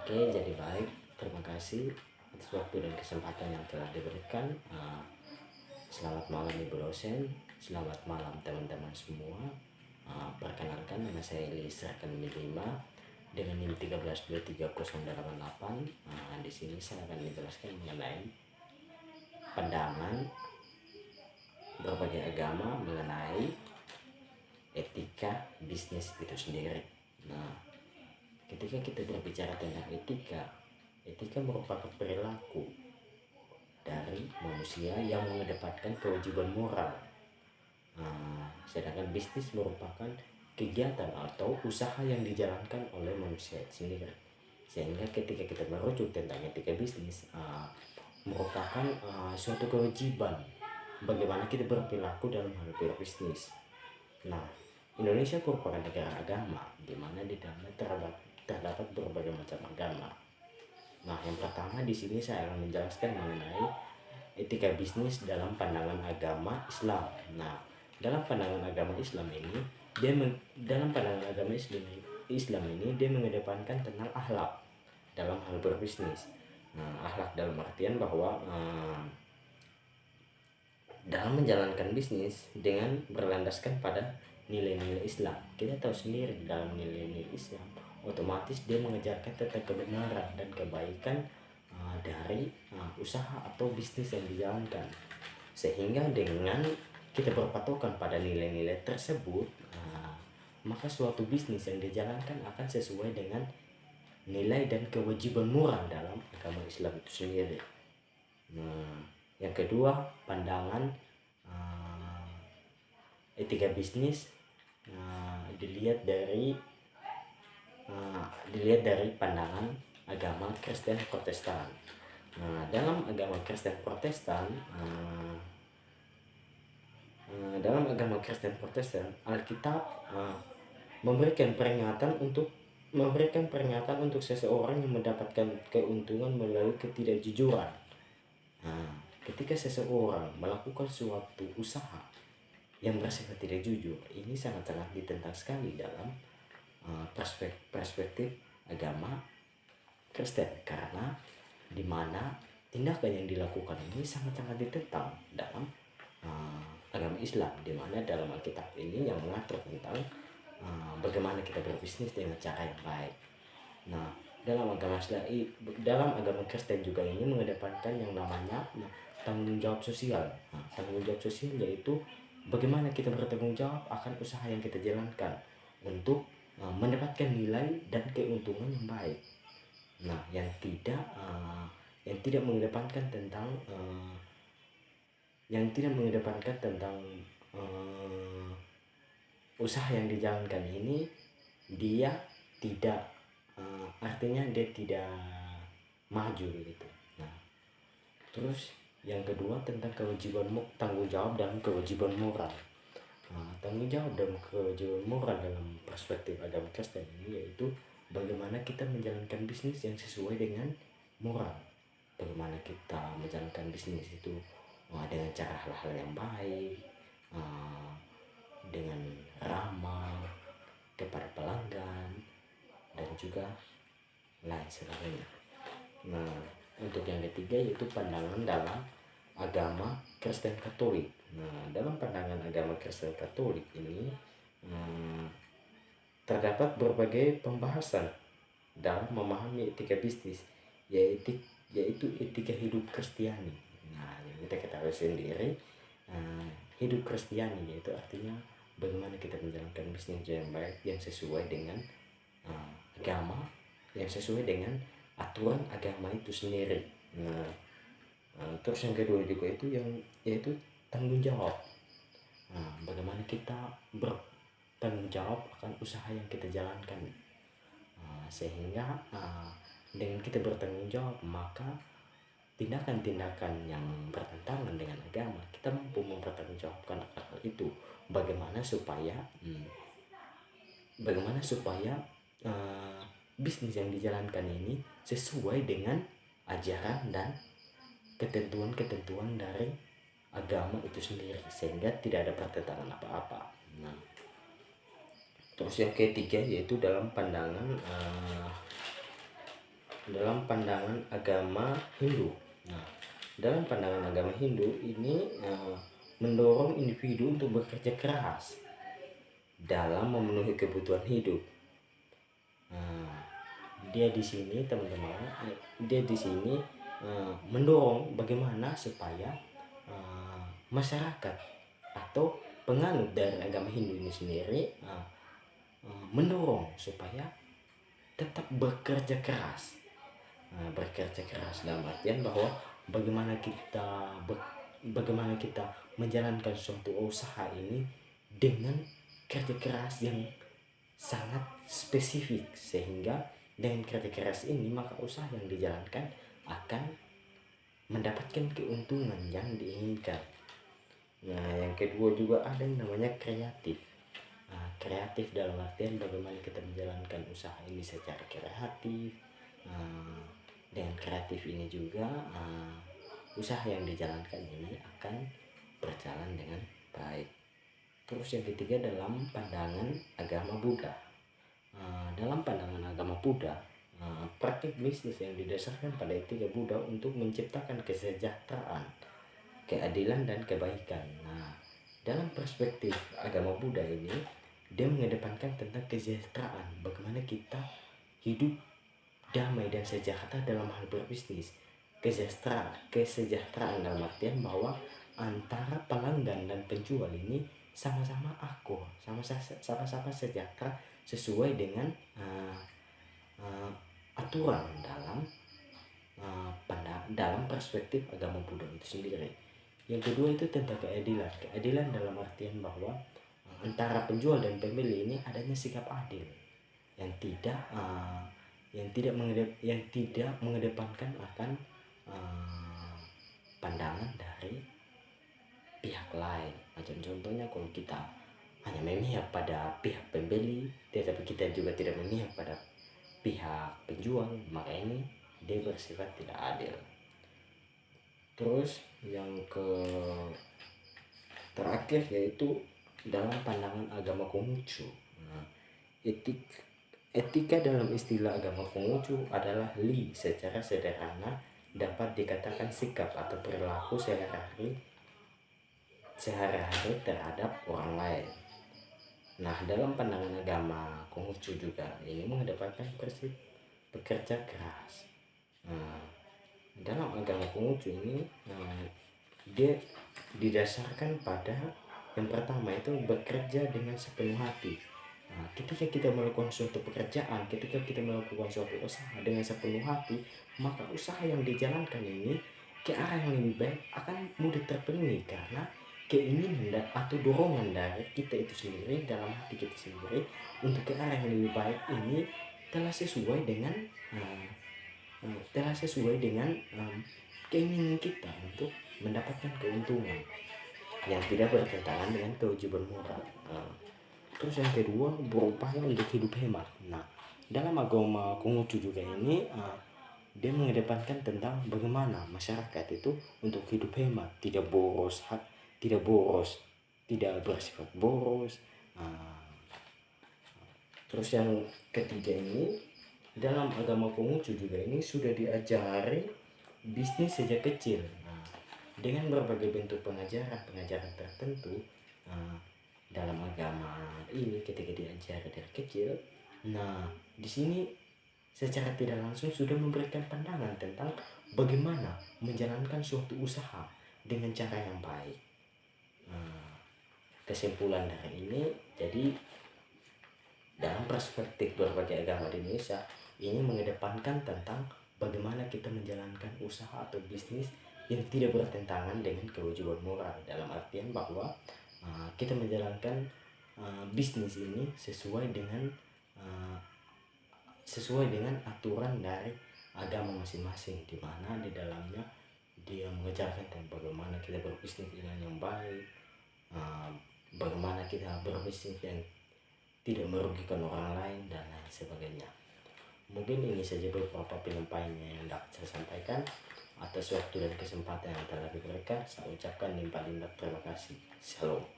Oke, jadi baik. Terima kasih atas waktu dan kesempatan yang telah diberikan. Selamat malam Ibu dosen, selamat malam teman-teman semua. Perkenalkan, nama saya Elis Rakan 5 dengan NIM 13230088. Di sini saya akan menjelaskan mengenai pandangan berbagai agama mengenai etika bisnis itu sendiri. Nah, ketika kita berbicara tentang etika merupakan perilaku dari manusia yang mengedepankan kewajiban moral. Sedangkan bisnis merupakan kegiatan atau usaha yang dijalankan oleh manusia sendiri. Sehingga ketika kita merujuk tentang etika bisnis, merupakan suatu kewajiban bagaimana kita berperilaku dalam hal berbisnis. Nah, Indonesia merupakan negara agama, di mana di dalamnya terdapat berbagai macam agama. Nah, yang pertama di sini saya akan menjelaskan mengenai etika bisnis dalam pandangan agama Islam. Nah, dalam pandangan agama Islam ini, Islam ini dia mengedepankan tentang akhlak dalam hal berbisnis. Nah, akhlak dalam artian bahwa dalam menjalankan bisnis dengan berlandaskan pada nilai-nilai Islam. Kita tahu sendiri dalam nilai-nilai Islam, otomatis dia mengejarkan tentang kebenaran dan kebaikan dari usaha atau bisnis yang dijalankan. Sehingga dengan kita berpatokan pada nilai-nilai tersebut, maka suatu bisnis yang dijalankan akan sesuai dengan nilai dan kewajiban moral dalam agama Islam itu sendiri. Nah, yang kedua, pandangan etika bisnis dilihat dari pandangan agama Kristen Protestan. Dalam agama Kristen Protestan, Alkitab memberikan peringatan untuk seseorang yang mendapatkan keuntungan melalui ketidakjujuran. Ketika seseorang melakukan suatu usaha yang bersifat tidak jujur, ini sangat-sangat ditentang sekali dalam perspektif agama Kristen, karena dimana tindakan yang dilakukan ini sangat-sangat ditentang dalam agama Islam, dimana dalam Alkitab ini yang mengatur tentang bagaimana kita berbisnis dengan cara yang baik. Nah, dalam agama Kristen juga ini mengedepankan yang namanya tanggung jawab sosial. Tanggung jawab sosial yaitu bagaimana kita bertanggung jawab akan usaha yang kita jalankan untuk mendapatkan nilai dan keuntungan yang baik. Nah, yang tidak mengedepankan tentang usaha yang dijalankan ini, dia tidak artinya dia tidak maju gitu. Nah, terus yang kedua tentang tanggung jawab dan kewajiban moral. Tanggung jawab dan kewajiban moral dalam perspektif agama Kristen ini yaitu bagaimana kita menjalankan bisnis yang sesuai dengan moral. Bagaimana kita menjalankan bisnis itu dengan cara hal-hal yang baik, dengan ramah kepada pelanggan dan juga lain sebagainya. Nah, untuk yang ketiga yaitu pandangan dalam agama Kristen Katolik. Nah, dalam pandangan agama Kristen Katolik ini terdapat berbagai pembahasan dalam memahami etika bisnis, yaitu etika hidup Kristiani. Nah, yang kita ketahui sendiri, hidup Kristiani yaitu artinya bagaimana kita menjalankan bisnis yang baik, yang sesuai dengan agama, yang sesuai dengan aturan agama itu sendiri. Terus yang kedua juga yaitu tanggung jawab. Bagaimana kita bertanggung jawab akan usaha yang kita jalankan, sehingga dengan kita bertanggung jawab maka tindakan-tindakan yang bertentangan dengan agama kita mampu mempertanggungjawabkan hal itu. Bagaimana supaya bisnis yang dijalankan ini sesuai dengan ajaran dan ketentuan dari agama itu sendiri, sehingga tidak ada pertentangan apa-apa. Nah, terus yang ketiga yaitu dalam pandangan dalam pandangan agama Hindu. Nah, dalam pandangan agama Hindu ini mendorong individu untuk bekerja keras dalam memenuhi kebutuhan hidup. Nah, dia di sini teman-teman, dia di sini mendorong bagaimana supaya masyarakat atau penganut dari agama Hindu ini sendiri mendorong supaya tetap bekerja keras. Bekerja keras dalam artian bahwa bagaimana kita menjalankan suatu usaha ini dengan kerja keras yang sangat spesifik, sehingga dengan kerja keras ini maka usaha yang dijalankan akan mendapatkan keuntungan yang diinginkan. Nah, yang kedua juga ada yang namanya kreatif. Kreatif dalam artian bagaimana kita menjalankan usaha ini secara kreatif. Dengan kreatif ini juga usaha yang dijalankan ini akan berjalan dengan baik. Terus yang ketiga dalam pandangan agama Buddha. Dalam pandangan agama Buddha, praktik bisnis yang didasarkan pada etika Buddha untuk menciptakan kesejahteraan, keadilan dan kebaikan. Nah, dalam perspektif agama Buddha ini, dia mengedepankan tentang kesejahteraan, bagaimana kita hidup damai dan sejahtera dalam hal berbisnis. Kesejahteraan dalam artian bahwa antara pelanggan dan penjual ini sama-sama akur, sama-sama sejahtera sesuai dengan aturan dalam perspektif agama Buddha itu sendiri. Yang kedua itu tentang keadilan. Keadilan dalam artian bahwa antara penjual dan pembeli ini adanya sikap adil yang tidak mengedepankan akan pandangan dari pihak lain. Macam contohnya kalau kita hanya memihak pada pihak pembeli tetapi kita juga tidak memihak pada pihak penjual, maka ini dia bersifat tidak adil. Terus yang terakhir yaitu dalam pandangan agama Konghucu. Etika dalam istilah agama Konghucu adalah li, secara sederhana dapat dikatakan sikap atau perilaku sehari-hari terhadap orang lain. Nah, dalam pandangan agama Konghucu juga ini mengedepankan prinsip bekerja keras. Dalam agama Konghucu ini dia didasarkan pada yang pertama itu bekerja dengan sepenuh hati. Ketika kita melakukan suatu pekerjaan, ketika kita melakukan suatu usaha dengan sepenuh hati, maka usaha yang dijalankan ini ke arah yang lebih baik akan mudah terpenuhi, karena keinginan atau dorongan dari kita itu sendiri, dalam hati kita sendiri untuk ke arah yang lebih baik ini telah sesuai dengan keinginan kita untuk mendapatkan keuntungan yang tidak bertentangan dengan kewajiban moral. Terus yang kedua, berupaya untuk hidup hemat. Nah, dalam agama Konghucu juga ini dia mengedepankan tentang bagaimana masyarakat itu untuk hidup hemat, tidak bersifat boros. Terus yang ketiga ini, dalam agama Konghucu juga ini sudah diajari bisnis sejak kecil. Dengan berbagai bentuk pengajaran tertentu dalam agama ini ketika diajari dari kecil. Nah, di sini secara tidak langsung sudah memberikan pandangan tentang bagaimana menjalankan suatu usaha dengan cara yang baik. Kesimpulan dari ini, jadi dalam perspektif berbagai agama di Indonesia ini mengedepankan tentang bagaimana kita menjalankan usaha atau bisnis yang tidak bertentangan dengan kewajiban moral, dalam artian bahwa kita menjalankan bisnis ini sesuai dengan aturan dari agama masing-masing, di mana di dalamnya dia mengajarkan tentang bagaimana kita berbisnis dengan yang baik, bagaimana kita berbisnis yang tidak merugikan orang lain dan lain sebagainya. Mungkin ini saja beberapa penyampaian yang dapat saya sampaikan. Atas waktu dan kesempatan yang telah diberikan, saya ucapkan limpah-limpah terima kasih. Shalom.